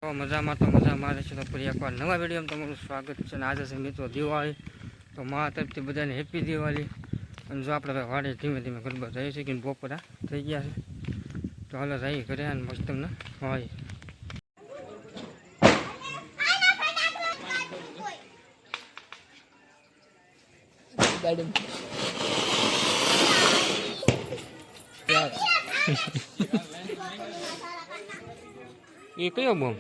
તો મજા મારે છે. તો ફરી એકવાર નવા વિડીયોમાં તમારું સ્વાગત છે. અને આજે છે મિત્રો દિવાળી. તો મારા તરફથી બધાને હેપી દિવાળી. અને જો આપણે વાડે ધીમે ધીમે ગરબા જઈએ છીએ કે બપોરા થઈ ગયા છે. તો હાલો જઈએ ઘરે અને મસ્ત તમને હોય એ કયો બોમ્બ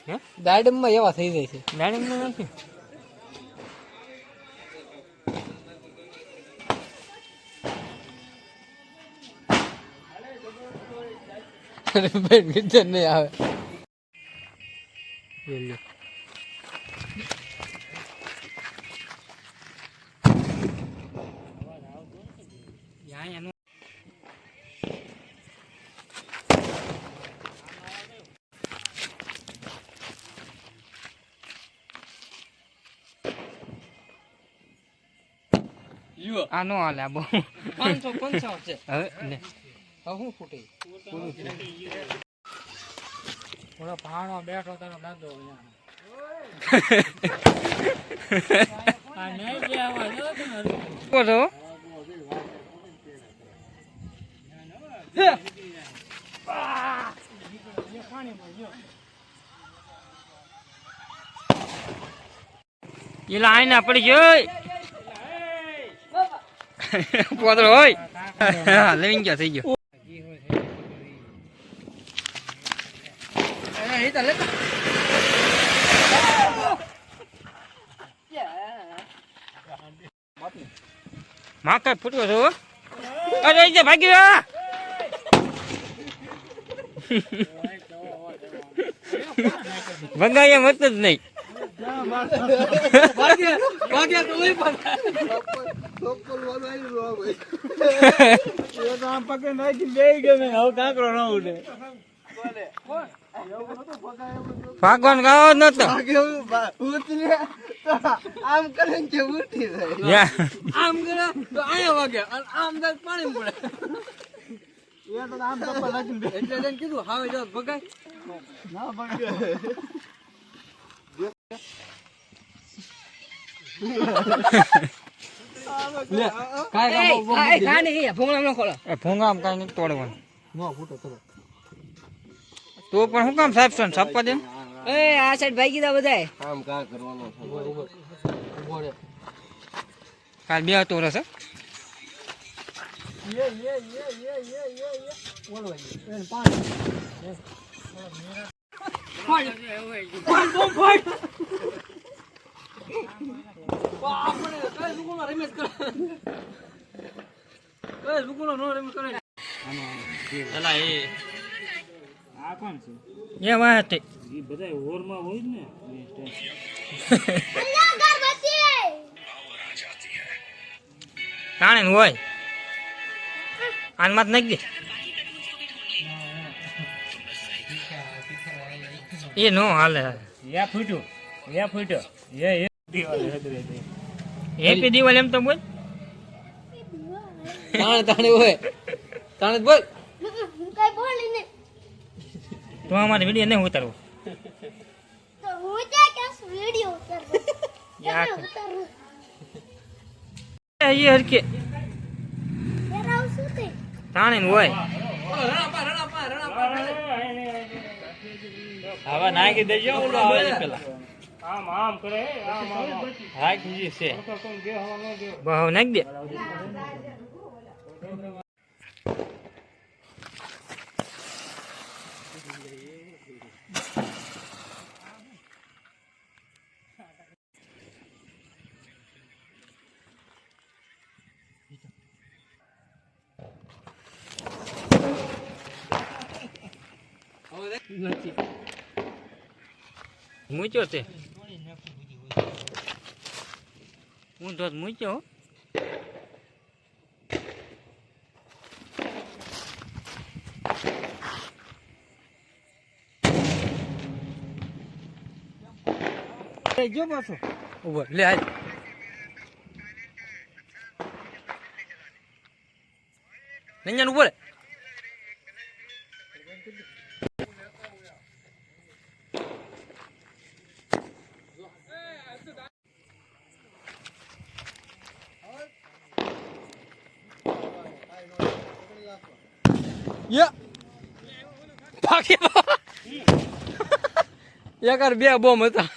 હે દાડમમાં એવા થઈ જાય છે. દાડમમાં નથી. બેન કિચન નહીં આવે. આ નો હાલે આ બહુ 555 છે. હવે લે હું ફૂટી પૂરું છે. થોડો ભાણો બેઠો તને દાદો આ નહીં જે આવા જો તમે બોલો એલા આઈને પડી ગયો પોદળો હોય લઈ ગયા થઈ ગયો. માકા ફૂટવો છો. અરે ભાગી ગયા ભગાય મત જ નહીં. ભાગવાન ગાવો નતો આમ કરે છે ઉઠી જાય. આમ કરે તો આયા વાગે અને આમ જાય પાણી પડે. એ તો આમ ચપ્પલ નાખીને એટલે એને કીધું હાવે જો ભગાય ના ભગાય. ભૂંગામ કઈ નથી તોડવાનું તો પણ શું કામ સાહેબ son છાપવા દે. આ સાઈડ ભાગી દા બધાય કામ કા કરવાનો છે. કાલ બે હતો રસ એ વાત બધા હોરમાં હોય ને તાણે હોય આનમાં જ નાખી દે એ નો હાલે. હેપી દિવાળી એમ તો બોલ તાણે હોય તાણે બોલ તો અમારે વિડીયો નહીં ઉતારવો. એ હરકે તાણે હોય હવે નાખી દેજો ઓલો આવે છે પેલા આમ કરે રાખી છે બહુ નાખી દે. મૂક્યો તે હું તો મૂક્યો જો પાછો ઉભો લે આજ નહીં ઉભો રે યા પાકી યાર બે બોમ્બ હતા